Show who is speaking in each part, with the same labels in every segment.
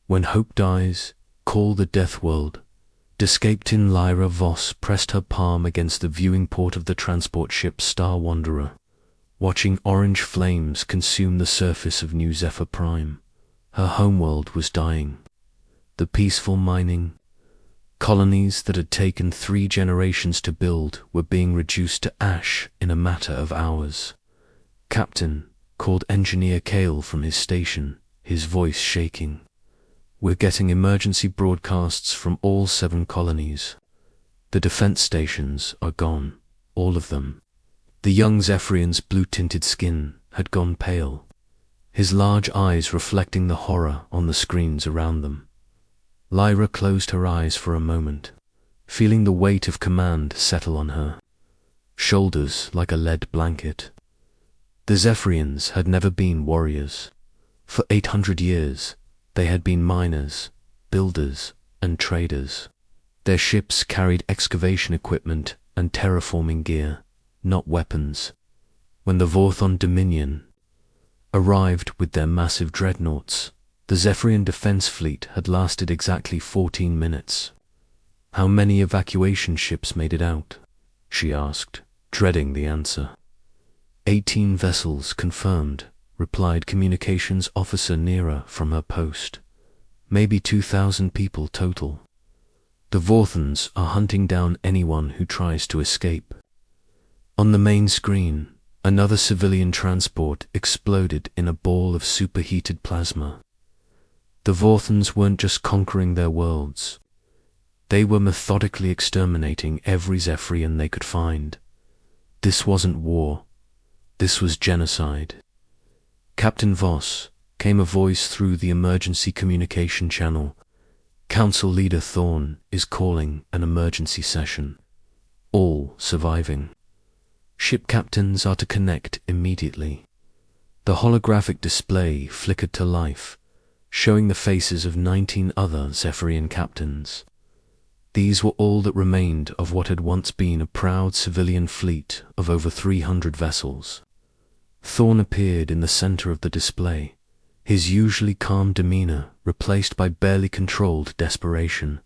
Speaker 1: When hope dies, call the death world. Descaptain Lyra Voss pressed her palm against the viewing port of the transport ship Star Wanderer, watching orange flames consume the surface of New Zephyr Prime. Her homeworld was dying. The peaceful mining colonies that had taken 3 generations to build were being reduced to ash in a matter of hours. "Captain," called Engineer Cale from his station, his voice shaking. "We're getting emergency broadcasts from all 7 colonies. The defense stations are gone, all of them." The young Zephyrian's blue-tinted skin had gone pale, his large eyes reflecting the horror on the screens around them. Lyra closed her eyes for a moment, feeling the weight of command settle on her shoulders like a lead blanket. The Zephyrians had never been warriors. For 800 years, they had been miners, builders, and traders. Their ships carried excavation equipment and terraforming gear, not weapons. When the Vorthon Dominion arrived with their massive dreadnoughts, the Zephyrian defense fleet had lasted exactly 14 minutes. "How many evacuation ships made it out?" she asked, dreading the answer. 18 vessels confirmed, replied Communications Officer Nera from her post. "Maybe 2,000 people total. The Vorthons are hunting down anyone who tries to escape." On the main screen, another civilian transport exploded in a ball of superheated plasma. The Vorthons weren't just conquering their worlds. They were methodically exterminating every Zephyrian they could find. This wasn't war. This was genocide. "Captain Voss," came a voice through the emergency communication channel. "Council Leader Thorn is calling an emergency session. All surviving ship captains are to connect immediately." The holographic display flickered to life, showing the faces of 19 other Zephyrian captains. These were all that remained of what had once been a proud civilian fleet of over 300 vessels. Thorn appeared in the center of the display, his usually calm demeanor replaced by barely controlled desperation.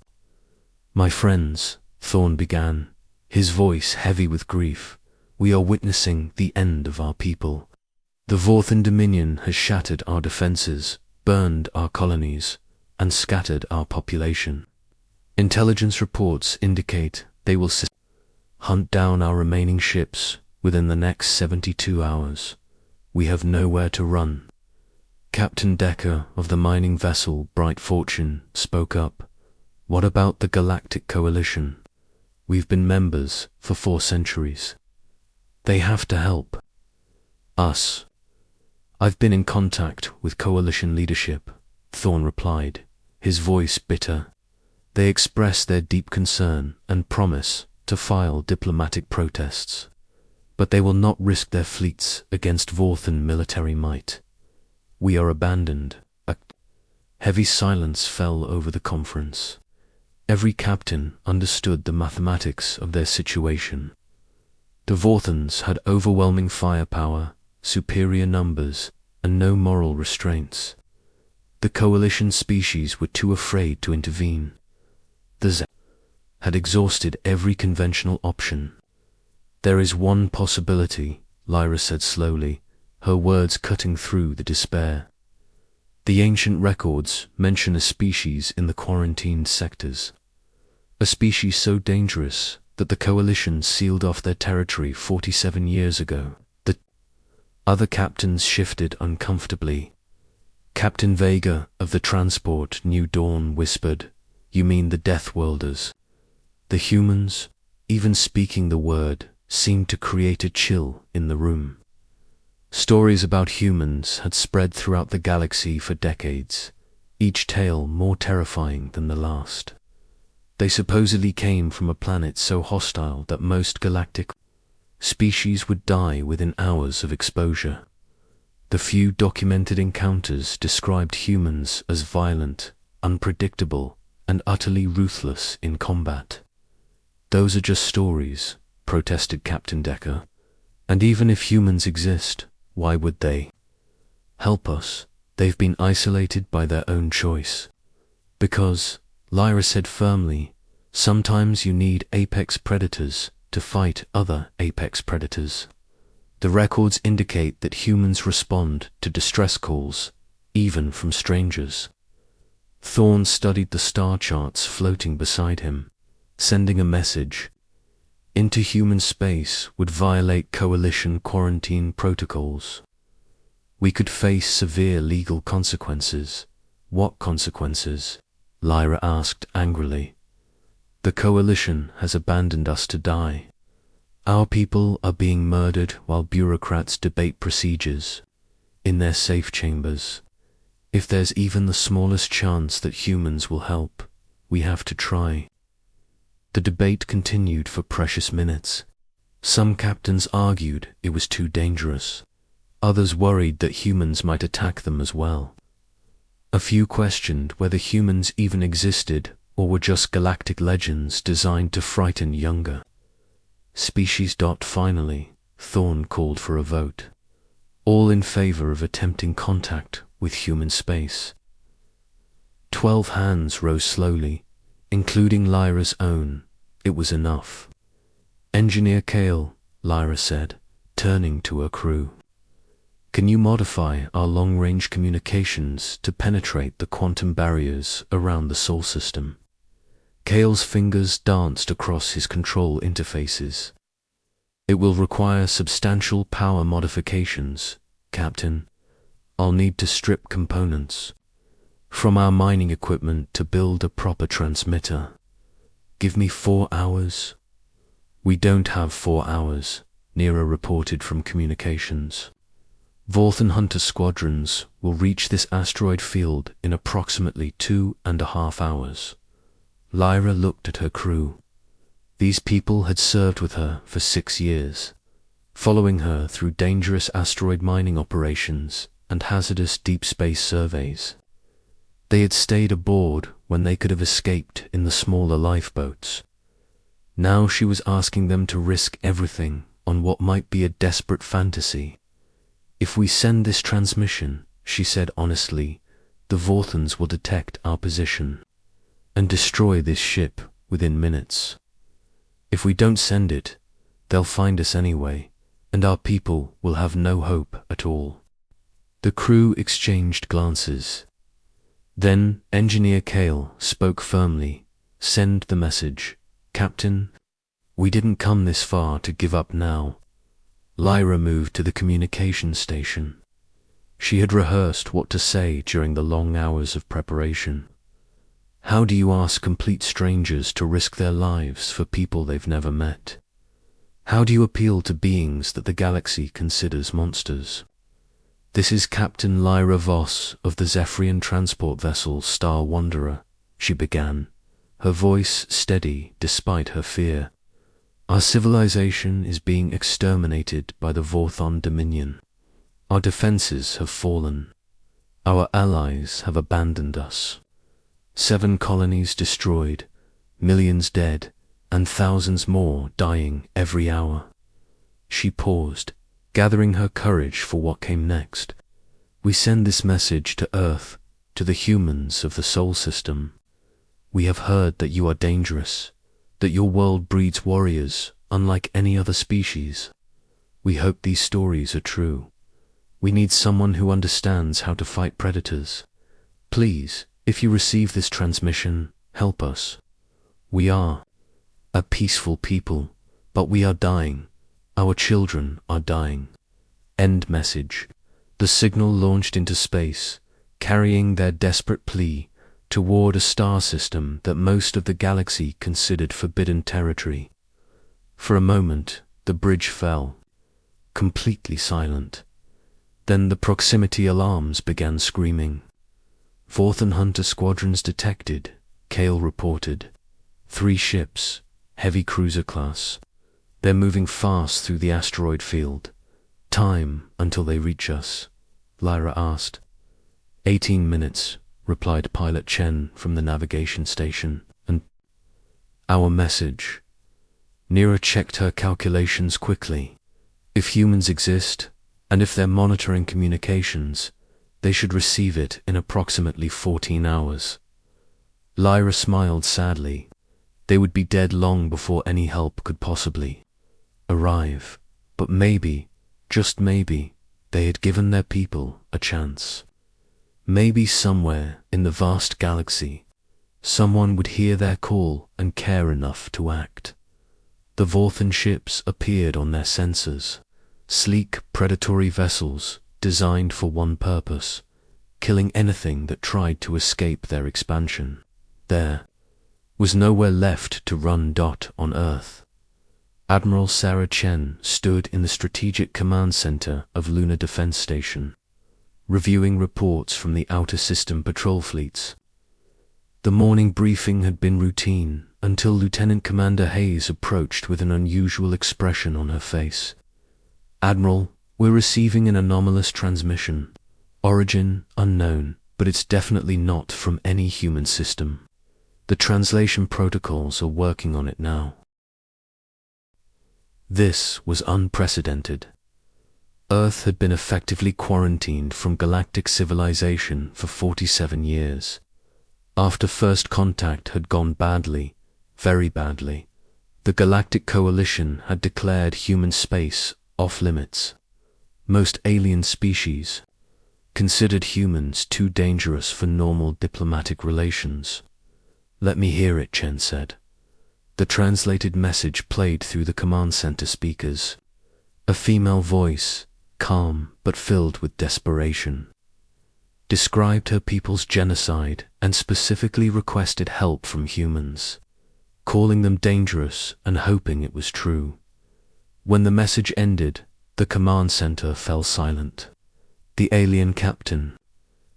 Speaker 1: "My friends," Thorn began, his voice heavy with grief, "we are witnessing the end of our people. The Vorthon Dominion has shattered our defenses, burned our colonies, and scattered our population. Intelligence reports indicate they will hunt down our remaining ships within the next 72 hours. We have nowhere to run." Captain Decker of the mining vessel Bright Fortune spoke up. "What about the Galactic Coalition? We've been members for 4 centuries. They have to help us." "I've been in contact with Coalition leadership," Thorn replied, his voice bitter. "They express their deep concern and promise to file diplomatic protests. But they will not risk their fleets against Vorthon military might. We are abandoned." A heavy silence fell over the conference. Every captain understood the mathematics of their situation. The Vorthons had overwhelming firepower, superior numbers, and no moral restraints. The Coalition species were too afraid to intervene. The Zephyr had exhausted every conventional option. "There is one possibility," Lyra said slowly, her words cutting through the despair. "The ancient records mention a species in the quarantined sectors. A species so dangerous that the Coalition sealed off their territory 47 years ago." The other captains shifted uncomfortably. Captain Vega of the transport New Dawn whispered, "You mean the Deathworlders?" The humans, even speaking the word, seemed to create a chill in the room. Stories about humans had spread throughout the galaxy for decades, each tale more terrifying than the last. They supposedly came from a planet so hostile that most galactic species would die within hours of exposure. The few documented encounters described humans as violent, unpredictable, and utterly ruthless in combat. "Those are just stories," protested Captain Decker. "And even if humans exist, why would they help us? They've been isolated by their own choice." Because, Lyra said firmly, sometimes you need apex predators to fight other apex predators. The records indicate that humans respond to distress calls, even from strangers. Thorne studied the star charts floating beside him, sending a message. Into human space would violate Coalition quarantine protocols. We could face severe legal consequences. What consequences? Lyra asked angrily. The Coalition has abandoned us to die. Our people are being murdered while bureaucrats debate procedures in their safe chambers. If there's even the smallest chance that humans will help, we have to try. The debate continued for precious minutes. Some captains argued it was too dangerous. Others worried that humans might attack them as well. A few questioned whether humans even existed or were just galactic legends designed to frighten younger species. Finally, Thorne called for a vote. All in favor of attempting contact with human space. 12 hands rose slowly, including Lyra's own. It was enough. Engineer Kale, Lyra said, turning to her crew. Can you modify our long-range communications to penetrate the quantum barriers around the Sol system? Kale's fingers danced across his control interfaces. It will require substantial power modifications, Captain. I'll need to strip components from our mining equipment to build a proper transmitter. Give me 4 hours. We don't have 4 hours, Nera reported from communications. Vorthan Hunter squadrons will reach this asteroid field in approximately 2.5 hours. Lyra looked at her crew. These people had served with her for 6 years, following her through dangerous asteroid mining operations and hazardous deep space surveys. They had stayed aboard when they could have escaped in the smaller lifeboats. Now she was asking them to risk everything on what might be a desperate fantasy. If we send this transmission, she said honestly, the Vorthans will detect our position and destroy this ship within minutes. If we don't send it, they'll find us anyway, and our people will have no hope at all. The crew exchanged glances. Then Engineer Kale spoke firmly. Send the message, Captain. We didn't come this far to give up now. Lyra moved to the communication station. She had rehearsed what to say during the long hours of preparation. How do you ask complete strangers to risk their lives for people they've never met? How do you appeal to beings that the galaxy considers monsters? This is Captain Lyra Voss of the Zephyrian transport vessel Star Wanderer, she began, her voice steady despite her fear. Our civilization is being exterminated by the Vorthon Dominion. Our defenses have fallen. Our allies have abandoned us. 7 colonies destroyed, millions dead, and thousands more dying every hour. She paused, gathering her courage for what came next. We send this message to Earth, to the humans of the Sol system. We have heard that you are dangerous, that your world breeds warriors unlike any other species. We hope these stories are true. We need someone who understands how to fight predators. Please, if you receive this transmission, help us. We are a peaceful people, but we are dying. Our children are dying. End message. The signal launched into space, carrying their desperate plea toward a star system that most of the galaxy considered forbidden territory. For a moment, the bridge fell, completely silent. Then the proximity alarms began screaming. Vorthan Hunter squadrons detected, Kale reported. 3 ships, heavy cruiser class. They're moving fast through the asteroid field. Time until they reach us, Lyra asked. 18 minutes, replied Pilot Chen from the navigation station. And our message. Nera checked her calculations quickly. If humans exist, and if they're monitoring communications, they should receive it in approximately 14 hours. Lyra smiled sadly. They would be dead long before any help could possibly arrive. But maybe, just maybe, they had given their people a chance. Maybe somewhere in the vast galaxy, someone would hear their call and care enough to act. The Vorthan ships appeared on their sensors, sleek predatory vessels designed for one purpose: killing anything that tried to escape their expansion. There was nowhere left to run. On Earth, Admiral Sarah Chen stood in the Strategic Command Center of Lunar Defense Station, reviewing reports from the Outer System patrol fleets. The morning briefing had been routine until Lieutenant Commander Hayes approached with an unusual expression on her face. "Admiral, we're receiving an anomalous transmission. Origin unknown, but it's definitely not from any human system. The translation protocols are working on it now." This was unprecedented. Earth had been effectively quarantined from galactic civilization for 47 years. After first contact had gone badly, very badly, the Galactic Coalition had declared human space off limits. Most alien species considered humans too dangerous for normal diplomatic relations. "Let me hear it," Chen said. The translated message played through the command center speakers. A female voice, calm but filled with desperation, described her people's genocide and specifically requested help from humans, calling them dangerous and hoping it was true. When the message ended, the command center fell silent. The alien captain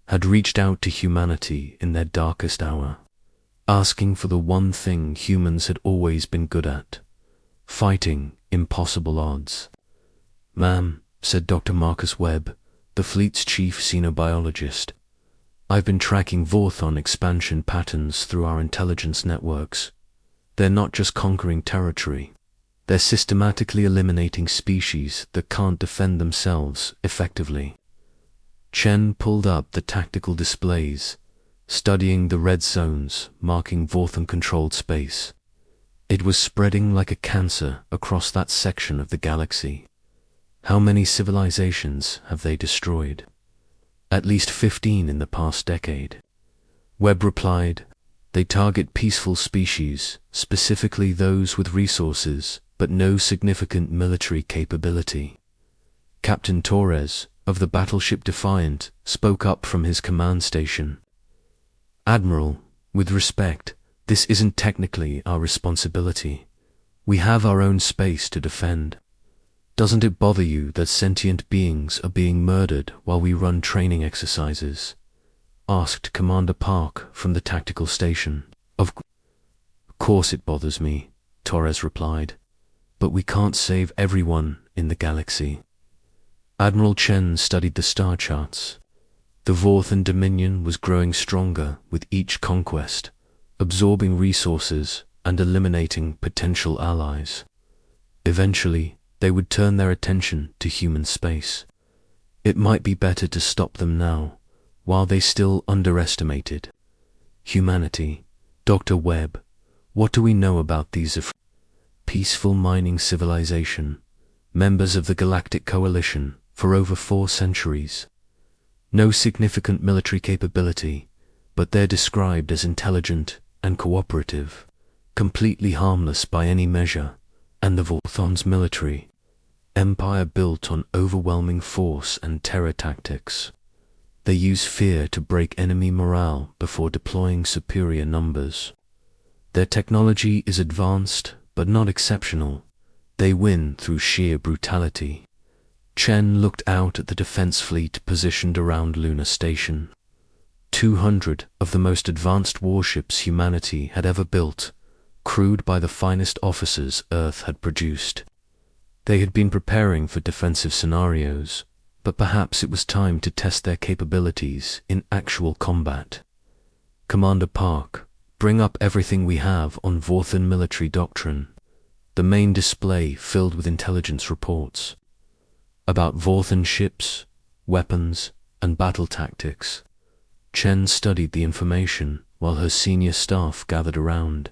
Speaker 1: had reached out to humanity in their darkest hour, asking for the one thing humans had always been good at: fighting impossible odds. "Ma'am," said Dr. Marcus Webb, the fleet's chief xenobiologist, "I've been tracking Vorthon expansion patterns through our intelligence networks. They're not just conquering territory. They're systematically eliminating species that can't defend themselves effectively." Chen pulled up the tactical displays, studying the red zones marking Vorthon-controlled space. It was spreading like a cancer across that section of the galaxy. "How many civilizations have they destroyed?" "At least 15 in the past decade." Webb replied, "They target peaceful species, specifically those with resources, but no significant military capability." Captain Torres, of the battleship Defiant, spoke up from his command station. "Admiral, with respect, this isn't technically our responsibility. We have our own space to defend. Doesn't it bother you that sentient beings are being murdered while we run training exercises?" asked Commander Park from the tactical station. Of course it bothers me," Torres replied, "but we can't save everyone in the galaxy." Admiral Chen studied the star charts. The Vorthan Dominion was growing stronger with each conquest, absorbing resources and eliminating potential allies. Eventually, they would turn their attention to human space. It might be better to stop them now, while they still underestimated humanity. "Dr. Webb, what do we know about these peaceful mining civilization, members of the Galactic Coalition for over 4 centuries? No significant military capability, but they're described as intelligent and cooperative, completely harmless by any measure, and the Vorthon's military empire built on overwhelming force and terror tactics. They use fear to break enemy morale before deploying superior numbers. Their technology is advanced, but not exceptional. They win through sheer brutality." Chen looked out at the defense fleet positioned around Lunar Station. 200 of the most advanced warships humanity had ever built, crewed by the finest officers Earth had produced. They had been preparing for defensive scenarios, but perhaps it was time to test their capabilities in actual combat. "Commander Park, bring up everything we have on Vorthan military doctrine." The main display filled with intelligence reports about Vorthan ships, weapons, and battle tactics. Chen studied the information while her senior staff gathered around.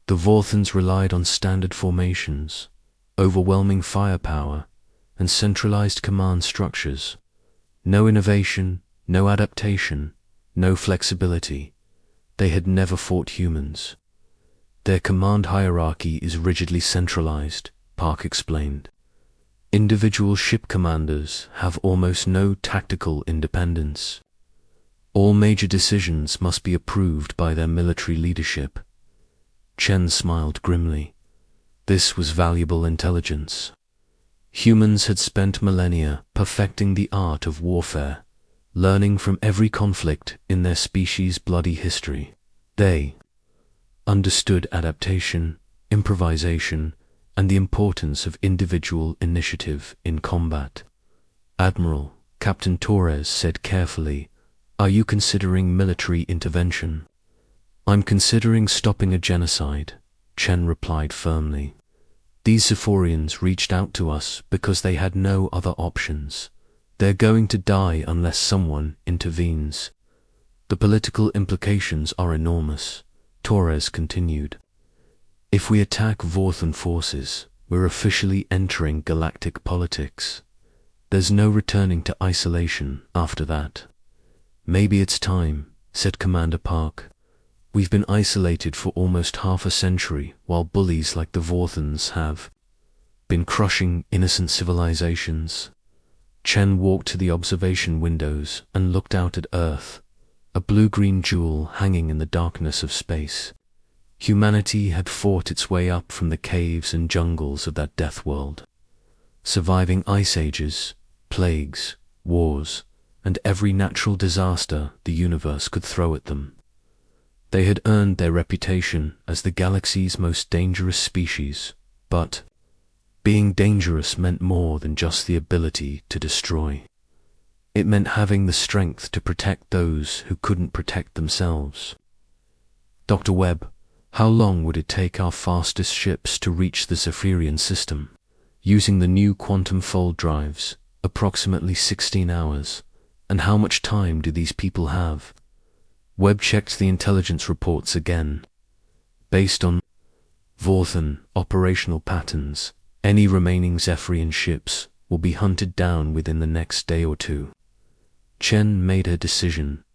Speaker 1: The Vorthans relied on standard formations, overwhelming firepower, and centralized command structures. No innovation, no adaptation, no flexibility. They had never fought humans. Their command hierarchy is rigidly centralized, Park explained. Individual ship commanders have almost no tactical independence. All major decisions must be approved by their military leadership. Chen smiled grimly. This was valuable intelligence. Humans had spent millennia perfecting the art of warfare, learning from every conflict in their species' bloody history. They understood adaptation, improvisation, and the importance of individual initiative in combat. Admiral, Captain Torres said carefully, "Are you considering military intervention?" "I'm considering stopping a genocide," Chen replied firmly. "These Zephorians reached out to us because they had no other options. They're going to die unless someone intervenes." "The political implications are enormous," Torres continued. "If we attack Vorthan forces, we're officially entering galactic politics. There's no returning to isolation after that." "Maybe it's time," said Commander Park. "We've been isolated for almost half a century, while bullies like the Vorthans have been crushing innocent civilizations." Chen walked to the observation windows and looked out at Earth, a blue-green jewel hanging in the darkness of space. Humanity had fought its way up from the caves and jungles of that death world, surviving ice ages, plagues, wars, and every natural disaster the universe could throw at them. They had earned their reputation as the galaxy's most dangerous species, but being dangerous meant more than just the ability to destroy. It meant having the strength to protect those who couldn't protect themselves. "Dr. Webb, how long would it take our fastest ships to reach the Zephirian system?" "Using the new quantum fold drives, approximately 16 hours. "And how much time do these people have?" Webb checked the intelligence reports again. "Based on Vorthan operational patterns, any remaining Zephirian ships will be hunted down within the next day or two." Chen made her decision.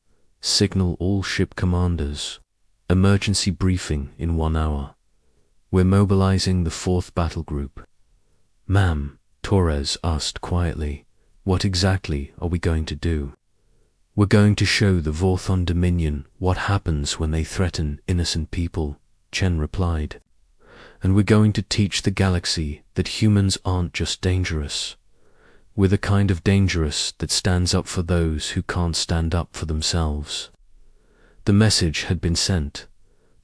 Speaker 1: "Signal all ship commanders. Emergency briefing in 1 hour. We're mobilizing the 4th battle group." "Ma'am," Torres asked quietly, "what exactly are we going to do?" "We're going to show the Vorthon Dominion what happens when they threaten innocent people," Chen replied. "And we're going to teach the galaxy that humans aren't just dangerous. We're the kind of dangerous that stands up for those who can't stand up for themselves." The message had been sent,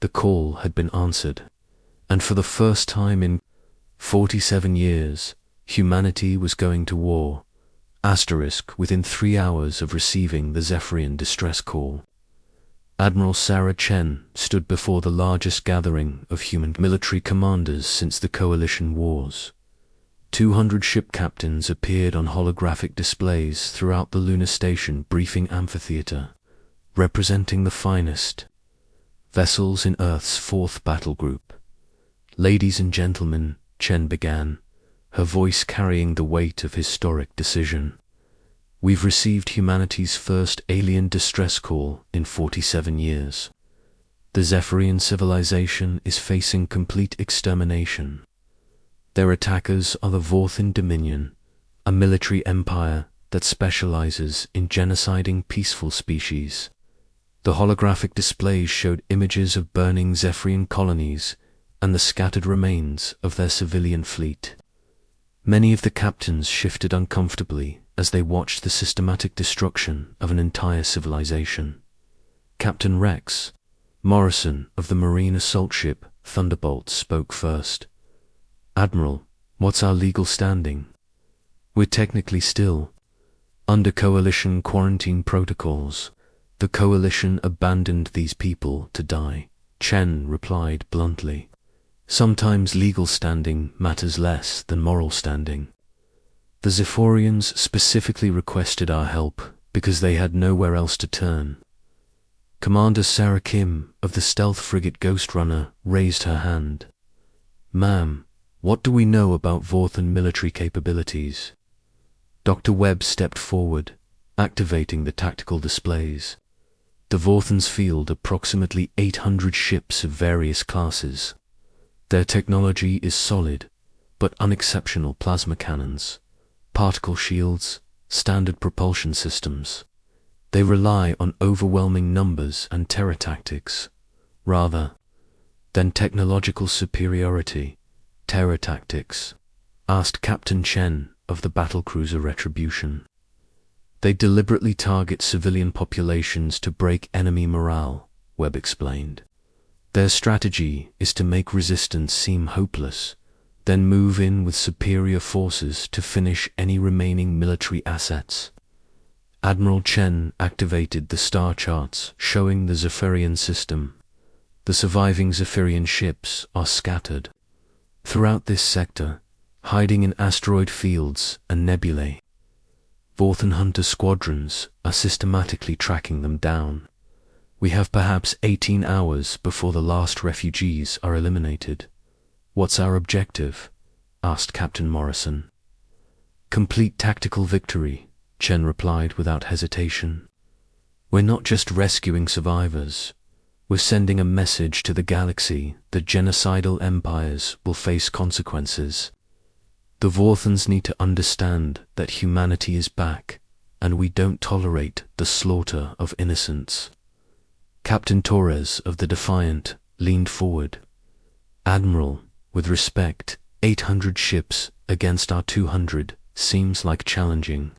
Speaker 1: the call had been answered, and for the first time in 47 years, humanity was going to war. Within 3 hours of receiving the Zephirian distress call. Admiral Sarah Chen stood before the largest gathering of human military commanders since the Coalition Wars. 200 ship captains appeared on holographic displays throughout the lunar station briefing amphitheater, representing the finest vessels in Earth's 4th battle group. "Ladies and gentlemen," Chen began, her voice carrying the weight of historic decision. "We've received humanity's first alien distress call in 47 years. The Zephirian civilization is facing complete extermination. Their attackers are the Vorthan Dominion, a military empire that specializes in genociding peaceful species." The holographic displays showed images of burning Zephirian colonies and the scattered remains of their civilian fleet. Many of the captains shifted uncomfortably as they watched the systematic destruction of an entire civilization. Captain Rex Morrison of the Marine assault ship Thunderbolt spoke first. "Admiral, what's our legal standing?" "We're technically still under Coalition quarantine protocols. The Coalition abandoned these people to die," Chen replied bluntly. "Sometimes legal standing matters less than moral standing. The Zephorians specifically requested our help because they had nowhere else to turn. Commander Sarah Kim of the stealth frigate Ghost Runner raised her hand. "Ma'am, what do we know about Vorthan military capabilities?" Dr. Webb stepped forward, activating the tactical displays. The Vorthans field approximately 800 ships of various classes. Their technology is solid, but unexceptional plasma cannons, particle shields, standard propulsion systems. They rely on overwhelming numbers and terror tactics, rather than technological superiority. Terror tactics, asked Captain Chen of the battlecruiser Retribution. They deliberately target civilian populations to break enemy morale, Webb explained. Their strategy is to make resistance seem hopeless, then move in with superior forces to finish any remaining military assets. Admiral Chen activated the star charts showing the Zephyrian system. The surviving Zephyrian ships are scattered throughout this sector, hiding in asteroid fields and nebulae. Vorthan hunter squadrons are systematically tracking them down. We have perhaps 18 hours before the last refugees are eliminated. "What's our objective?" asked Captain Morrison. "Complete tactical victory," Chen replied without hesitation. "We're not just rescuing survivors. We're sending a message to the galaxy that genocidal empires will face consequences. The Vorthans need to understand that humanity is back, and we don't tolerate the slaughter of innocents." Captain Torres of the Defiant leaned forward. "Admiral, with respect, 800 ships against our 200 seems like challenging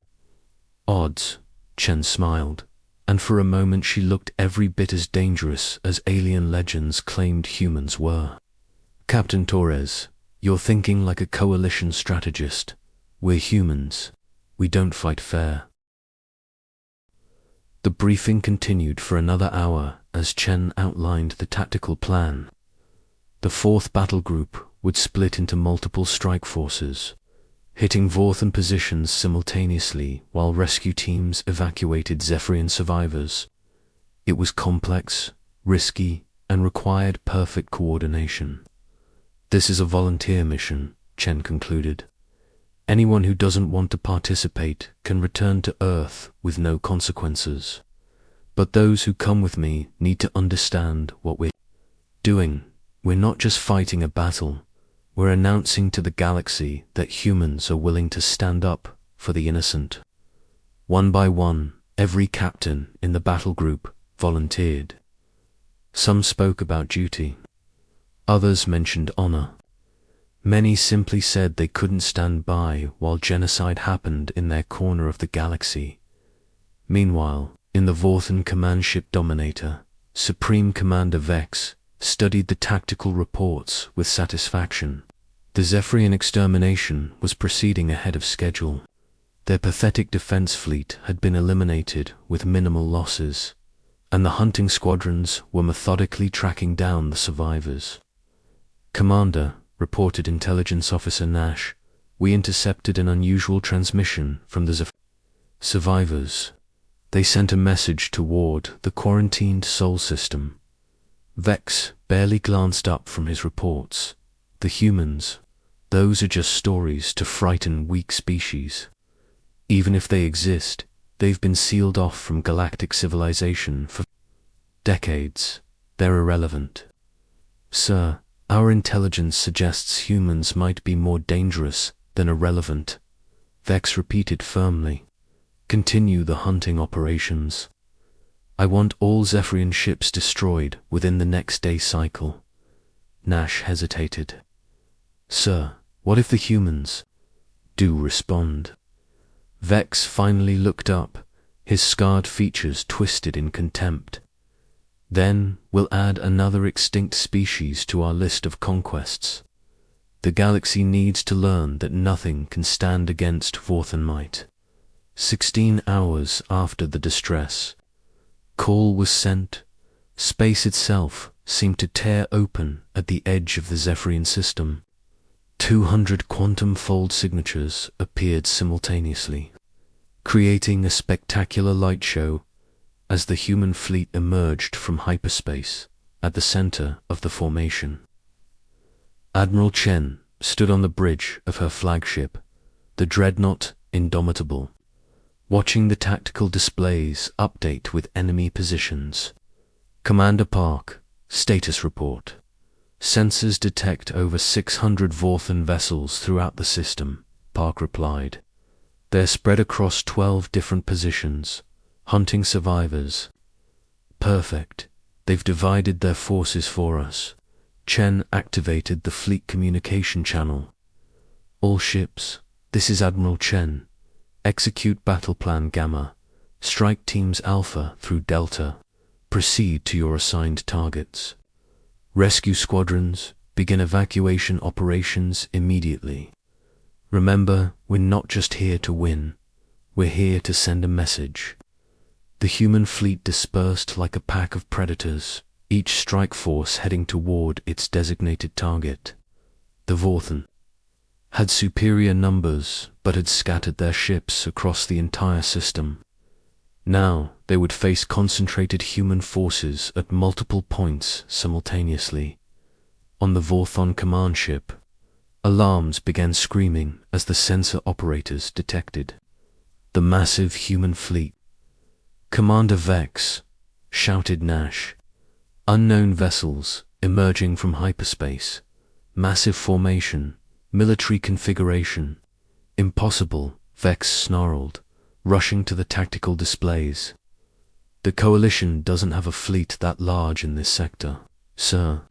Speaker 1: odds." Chen smiled, and for a moment she looked every bit as dangerous as alien legends claimed humans were. "Captain Torres, you're thinking like a coalition strategist. We're humans. We don't fight fair." The briefing continued for another hour as Chen outlined the tactical plan. The 4th Battle Group would split into multiple strike forces, hitting Vorthan positions simultaneously while rescue teams evacuated Zephyrian survivors. It was complex, risky, and required perfect coordination. "This is a volunteer mission," Chen concluded. "Anyone who doesn't want to participate can return to Earth with no consequences. But those who come with me need to understand what we're doing. We're not just fighting a battle. We're announcing to the galaxy that humans are willing to stand up for the innocent." One by one, every captain in the battle group volunteered. Some spoke about duty. Others mentioned honor. Many simply said they couldn't stand by while genocide happened in their corner of the galaxy. Meanwhile, in the Vorthan command ship Dominator, Supreme Commander Vex studied the tactical reports with satisfaction. The Zephyrian extermination was proceeding ahead of schedule. Their pathetic defense fleet had been eliminated with minimal losses, and the hunting squadrons were methodically tracking down the survivors. "Commander," reported Intelligence Officer Nash, "we intercepted an unusual transmission from the survivors. They sent a message toward the quarantined Sol system." Vex barely glanced up from his reports. "The humans, those are just stories to frighten weak species. Even if they exist, they've been sealed off from galactic civilization for decades. They're irrelevant." "Sir, our intelligence suggests humans might be more dangerous than irrelevant," Vex repeated firmly. "Continue the hunting operations. I want all Zephyrian ships destroyed within the next day cycle." Nash hesitated. "Sir, what if the humans do respond?" Vex finally looked up, his scarred features twisted in contempt. "Then we'll add another extinct species to our list of conquests. The galaxy needs to learn that nothing can stand against Vorthan might." 16 hours after the distress call was sent, space itself seemed to tear open at the edge of the Zephyrian system. 200 quantum fold signatures appeared simultaneously, creating a spectacular light show. as the human fleet emerged from hyperspace at the center of the formation. Admiral Chen stood on the bridge of her flagship, the dreadnought Indomitable, watching the tactical displays update with enemy positions. Commander Park, status report. Sensors detect over 600 Vorthan vessels throughout the system, Park replied. They're spread across 12 different positions, hunting survivors. Perfect. They've divided their forces for us. Chen activated the fleet communication channel. All ships, this is Admiral Chen. Execute battle plan Gamma. Strike teams Alpha through Delta. Proceed to your assigned targets. Rescue squadrons, begin evacuation operations immediately. Remember, we're not just here to win. We're here to send a message. The human fleet dispersed like a pack of predators, each strike force heading toward its designated target. The Vorthan had superior numbers, but had scattered their ships across the entire system. Now they would face concentrated human forces at multiple points simultaneously. On the Vorthon command ship, alarms began screaming as the sensor operators detected the massive human fleet. Commander Vex, shouted Nash. Unknown vessels emerging from hyperspace. Massive formation, military configuration. Impossible, Vex snarled, rushing to the tactical displays. The Coalition doesn't have a fleet that large in this sector, sir.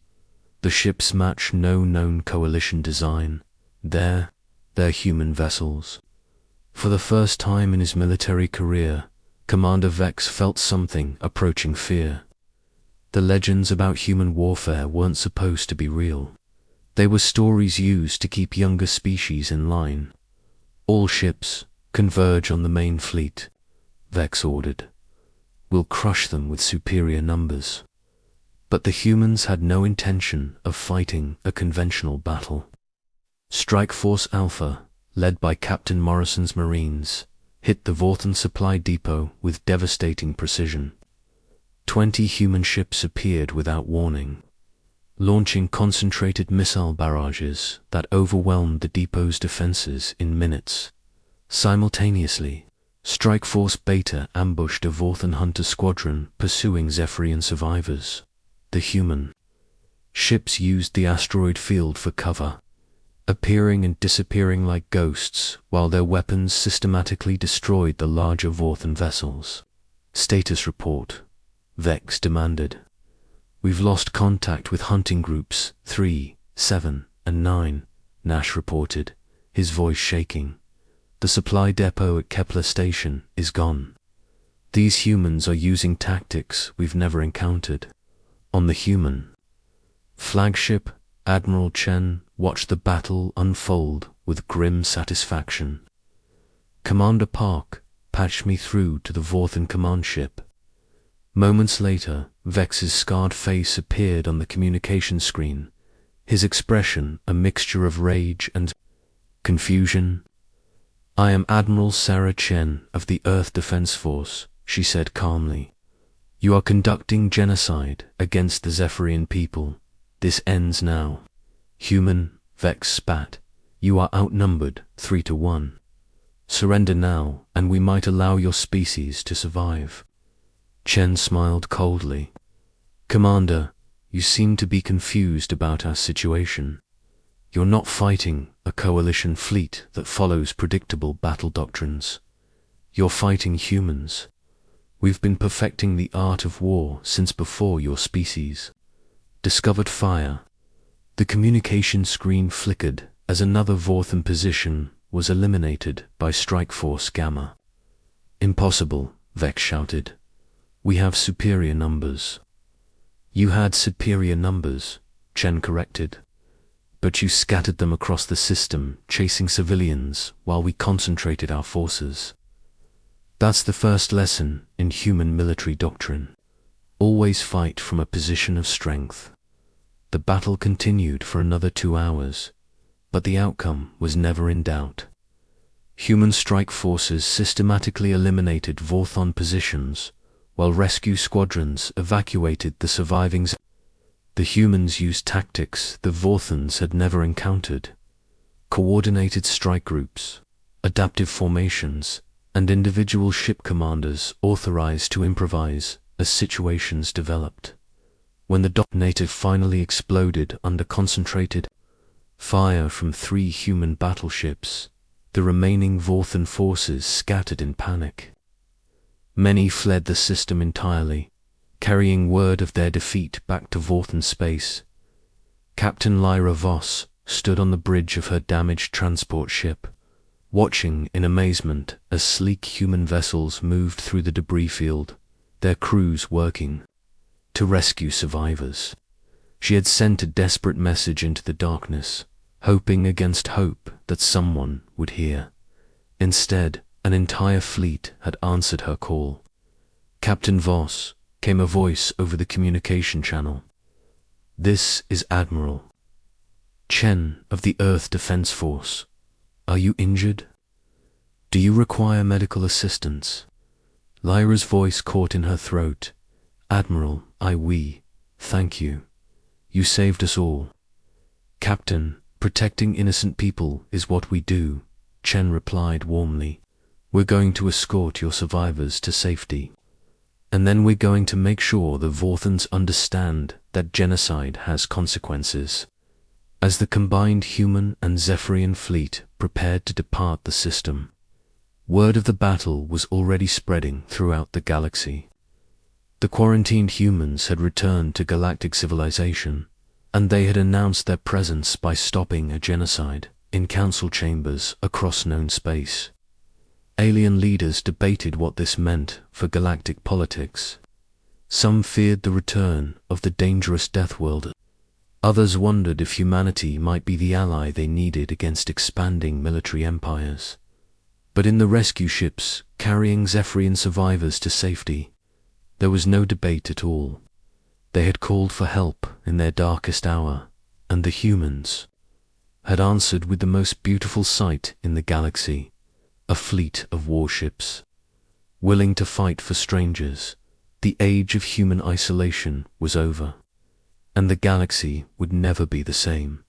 Speaker 1: The ships match no known Coalition design. They're human vessels. For the first time in his military career, Commander Vex felt something approaching fear. The legends about human warfare weren't supposed to be real. They were stories used to keep younger species in line. All ships, converge on the main fleet, Vex ordered. We'll crush them with superior numbers. But the humans had no intention of fighting a conventional battle. Strike Force Alpha, led by Captain Morrison's Marines, hit the Vorthan supply depot with devastating precision. 20 human ships appeared without warning, launching concentrated missile barrages that overwhelmed the depot's defenses in minutes. Simultaneously, Strike Force Beta ambushed a Vorthan hunter squadron pursuing Zephyrian survivors. The human ships used the asteroid field for cover, appearing and disappearing like ghosts while their weapons systematically destroyed the larger Vorthan vessels. Status report, Vex demanded. We've lost contact with hunting groups 3, 7, and 9, Nash reported, his voice shaking. The supply depot at Kepler Station is gone. These humans are using tactics we've never encountered. On the human flagship, Admiral Chen watched the battle unfold with grim satisfaction. Commander Park patched me through to the Vorthan command ship. Moments later, Vex's scarred face appeared on the communication screen, his expression a mixture of rage and confusion. I am Admiral Sarah Chen of the Earth Defense Force, she said calmly. You are conducting genocide against the Zephyrian people. This ends now. Human, Vex spat. You are outnumbered 3-1. Surrender now, and we might allow your species to survive. Chen smiled coldly. Commander, you seem to be confused about our situation. You're not fighting a coalition fleet that follows predictable battle doctrines. You're fighting humans. We've been perfecting the art of war since before your species discovered fire. The communication screen flickered as another Vorthan position was eliminated by Strike Force Gamma. Impossible, Vex shouted. We have superior numbers. You had superior numbers, Chen corrected. But you scattered them across the system, chasing civilians while we concentrated our forces. That's the first lesson in human military doctrine. Always fight from a position of strength. The battle continued for another 2 hours, but the outcome was never in doubt. Human strike forces systematically eliminated Vorthon positions, while rescue squadrons evacuated the surviving. The humans used tactics the Vorthons had never encountered: coordinated strike groups, adaptive formations, and individual ship commanders authorized to improvise as situations developed. When the detonator finally exploded under concentrated fire from 3 human battleships, the remaining Vorthon forces scattered in panic. Many fled the system entirely, carrying word of their defeat back to Vorthon space. Captain Lyra Voss stood on the bridge of her damaged transport ship, watching in amazement as sleek human vessels moved through the debris field, their crews working to rescue survivors. She had sent a desperate message into the darkness, hoping against hope that someone would hear. Instead, an entire fleet had answered her call. "Captain Voss," came a voice over the communication channel. "This is Admiral Chen of the Earth Defense Force. Are you injured? Do you require medical assistance?" Lyra's voice caught in her throat. "Admiral, thank you. You saved us all." "Captain, protecting innocent people is what we do," Chen replied warmly. "We're going to escort your survivors to safety. And then we're going to make sure the Vorthons understand that genocide has consequences." As the combined human and Zephyrian fleet prepared to depart the system, word of the battle was already spreading throughout the galaxy. The quarantined humans had returned to galactic civilization, and they had announced their presence by stopping a genocide in council chambers across known space. Alien leaders debated what this meant for galactic politics. Some feared the return of the dangerous Deathworlders. Others wondered if humanity might be the ally they needed against expanding military empires. But in the rescue ships carrying Zephyrian survivors to safety, there was no debate at all. They had called for help in their darkest hour, and the humans had answered with the most beautiful sight in the galaxy: a fleet of warships, willing to fight for strangers. The age of human isolation was over, and the galaxy would never be the same.